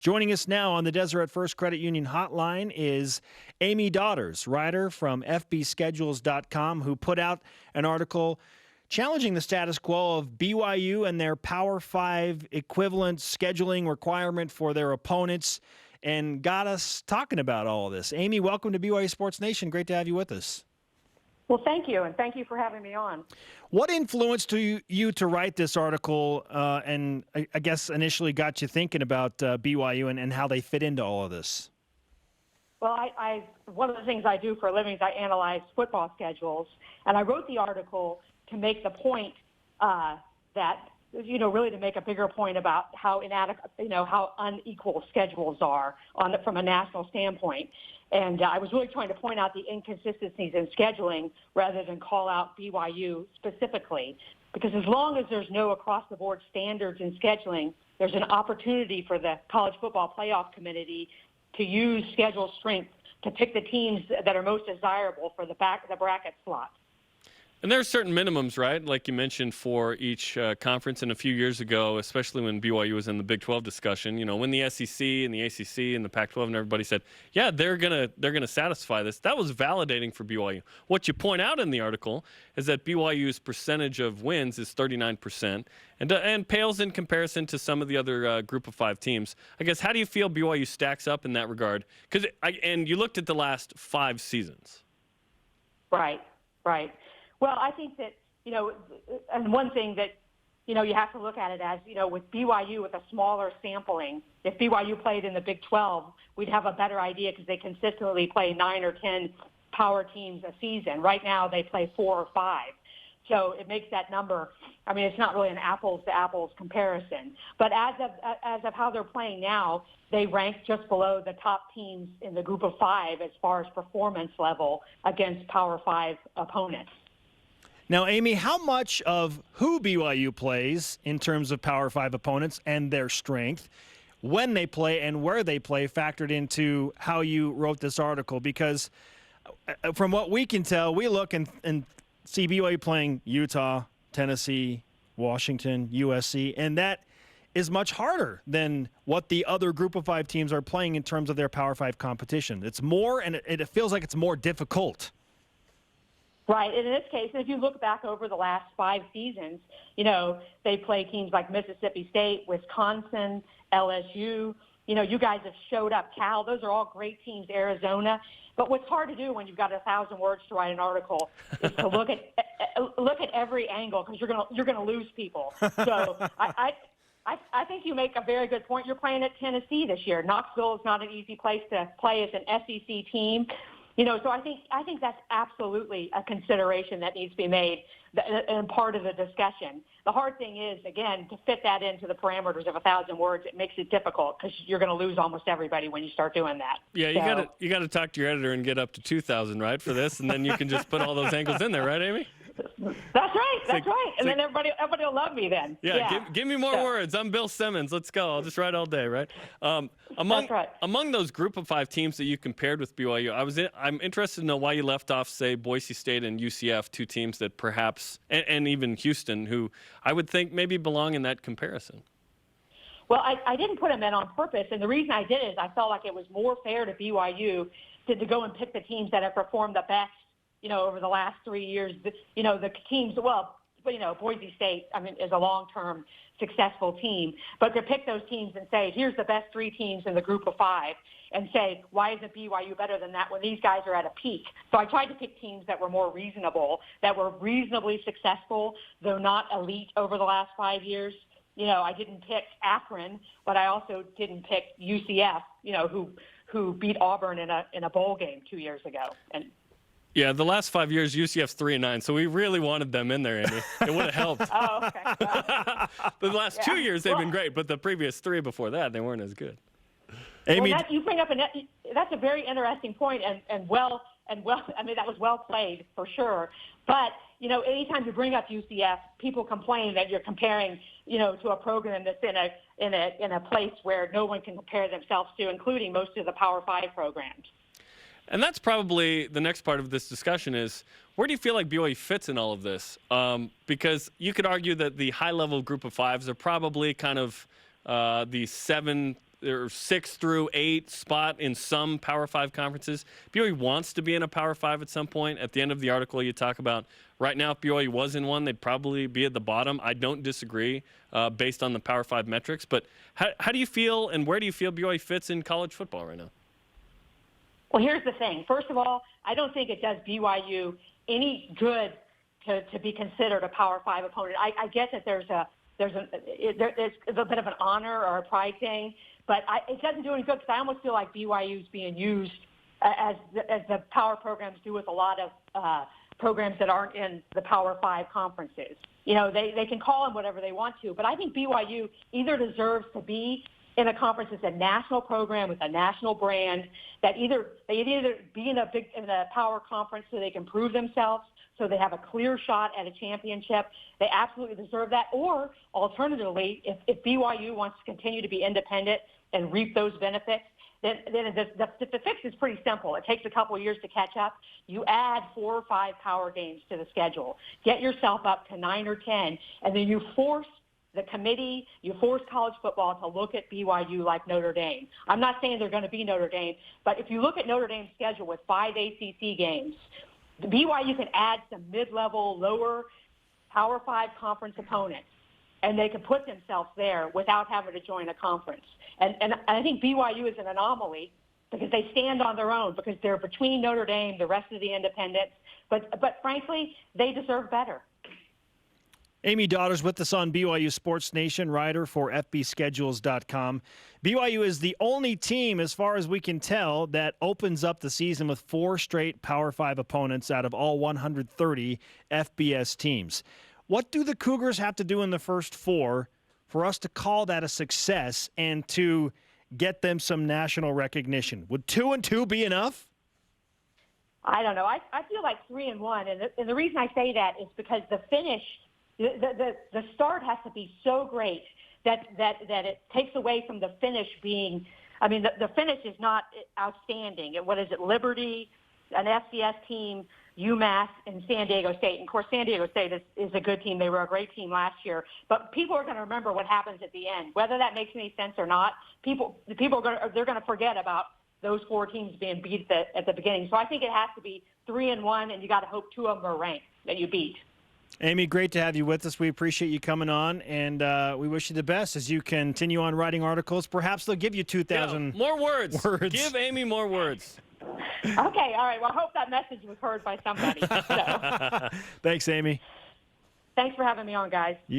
Joining us now on the Deseret First Credit Union hotline is Amy Daughters, writer from FBschedules.com, who put out an article challenging the status quo of BYU and their Power 5 equivalent scheduling requirement for their opponents, and got us talking about all of this. Amy, welcome to BYU Sports Nation. Great to have you with us. Well, thank you, and thank you for having me on. What influenced you to write this article and I guess initially got you thinking about BYU and how they fit into all of this? Well, one of the things I do for a living is I analyze football schedules, and I wrote the article to make the point that, really to make a bigger point about how inadequate, how unequal schedules are from a national standpoint. And I was really trying to point out the inconsistencies in scheduling rather than call out BYU specifically. Because as long as there's no across-the-board standards in scheduling, there's an opportunity for the College Football Playoff Committee to use schedule strength to pick the teams that are most desirable for the bracket slot. And there are certain minimums, right? Like you mentioned, for each conference. And a few years ago, especially when BYU was in the Big 12 discussion, when the SEC and the ACC and the Pac-12 and everybody said, yeah, they're gonna satisfy this. That was validating for BYU. What you point out in the article is that BYU's percentage of wins is 39%, and pales in comparison to some of the other Group of 5 teams. I guess, how do you feel BYU stacks up in that regard? And you looked at the last 5 seasons. Right. Well, I think that, and one thing that, you have to look at it as, with BYU with a smaller sampling, if BYU played in the Big 12, we'd have a better idea because they consistently play 9 or 10 power teams a season. Right now they play 4 or 5. So it makes that number, it's not really an apples-to-apples comparison. But as of how they're playing now, they rank just below the top teams in the Group of 5 as far as performance level against Power 5 opponents. Now, Amy, how much of who BYU plays in terms of Power 5 opponents and their strength, when they play and where they play, factored into how you wrote this article? Because from what we can tell, we look and see BYU playing Utah, Tennessee, Washington, USC, and that is much harder than what the other Group of 5 teams are playing in terms of their Power 5 competition. It's more, and it feels like it's more difficult. Right. And in this case, if you look back over the last 5 seasons, they play teams like Mississippi State, Wisconsin, LSU. You guys have showed up. Cal, those are all great teams, Arizona. But what's hard to do when you've got 1,000 words to write an article is to look at every angle, because you're gonna lose people. So I think you make a very good point. You're playing at Tennessee this year. Knoxville is not an easy place to play as an SEC team. So I think that's absolutely a consideration that needs to be made and part of the discussion. The hard thing is, again, to fit that into the parameters of 1,000 words, it makes it difficult because you're going to lose almost everybody when you start doing that. Yeah, you got to talk to your editor and get up to 2,000, right, for this, and then you can just put all those angles in there, right, Amy? That's right. And then everybody will love me then. Yeah. Give me more words. I'm Bill Simmons. Let's go. I'll just write all day, right? Among those Group of 5 teams that you compared with BYU, I'm interested to know why you left off, say, Boise State and UCF, 2 teams that perhaps, and even Houston, who I would think maybe belong in that comparison. Well, I didn't put them in on purpose, and the reason I did is I felt like it was more fair to BYU to go and pick the teams that have performed the best, over the last 3 years. The teams, Boise State, is a long-term successful team. But to pick those teams and say, here's the best 3 teams in the Group of 5, and say, why isn't BYU better than that when these guys are at a peak? So I tried to pick teams that were more reasonable, that were reasonably successful, though not elite over the last 5 years. I didn't pick Akron, but I also didn't pick UCF, who beat Auburn in a bowl game 2 years ago. And yeah, the last 5 years, UCF's 3-9, so we really wanted them in there, Amy. It would have helped. Oh, okay. The last 2 years, they've been great, but the previous 3 before that, they weren't as good. Amy, you bring up that's a very interesting point, and that was well played for sure. But anytime you bring up UCF, people complain that you're comparing, to a program that's in a place where no one can compare themselves to, including most of the Power 5 programs. And that's probably the next part of this discussion is, where do you feel like BYU fits in all of this? Because you could argue that the high-level Group of 5s are probably kind of the 7 or 6 through 8 spot in some Power 5 conferences. BYU wants to be in a Power 5 at some point. At the end of the article, you talk about right now, if BYU was in one, they'd probably be at the bottom. I don't disagree based on the Power 5 metrics. But how do you feel, and where do you feel BYU fits in college football right now? Well, here's the thing. First of all, I don't think it does BYU any good to be considered a Power 5 opponent. I get that there's a bit of an honor or a pride thing, but it doesn't do any good because I almost feel like BYU is being used as the power programs do with a lot of programs that aren't in the Power 5 conferences. You know, they can call them whatever they want to, but I think BYU either deserves to be in a conference that's a national program with a national brand, that they either be in a power conference so they can prove themselves, so they have a clear shot at a championship. They absolutely deserve that. Or alternatively, if BYU wants to continue to be independent and reap those benefits, then the fix is pretty simple. It takes a couple of years to catch up. You add 4 or 5 power games to the schedule. Get yourself up to 9 or 10, and then you force the committee, you force college football to look at BYU like Notre Dame. I'm not saying they're going to be Notre Dame, but if you look at Notre Dame's schedule with 5 ACC games, the BYU can add some mid-level, lower Power 5 conference opponents, and they can put themselves there without having to join a conference. And I think BYU is an anomaly because they stand on their own, because they're between Notre Dame, the rest of the independents. But frankly, they deserve better. Amy Daughter's with us on BYU Sports Nation, writer for FBschedules.com. BYU is the only team, as far as we can tell, that opens up the season with 4 straight Power 5 opponents out of all 130 FBS teams. What do the Cougars have to do in the first 4 for us to call that a success and to get them some national recognition? Would 2-2 be enough? I don't know. I feel like 3-1, and the reason I say that is because the finish – the start has to be so great that it takes away from the finish being, I mean, the finish is not outstanding. What is it, Liberty, an FCS team, UMass, and San Diego State. And, of course, San Diego State is a good team. They were a great team last year. But people are going to remember what happens at the end. Whether that makes any sense or not, they're going to forget about those 4 teams being beat at the beginning. So I think it has to be 3-1, and you got to hope 2 of them are ranked that you beat. Amy, great to have you with us. We appreciate you coming on, and we wish you the best as you continue on writing articles. Perhaps they'll give you 2,000 more words. Give Amy more words. Okay, all right. Well, I hope that message was heard by somebody. So. Thanks, Amy. Thanks for having me on, guys.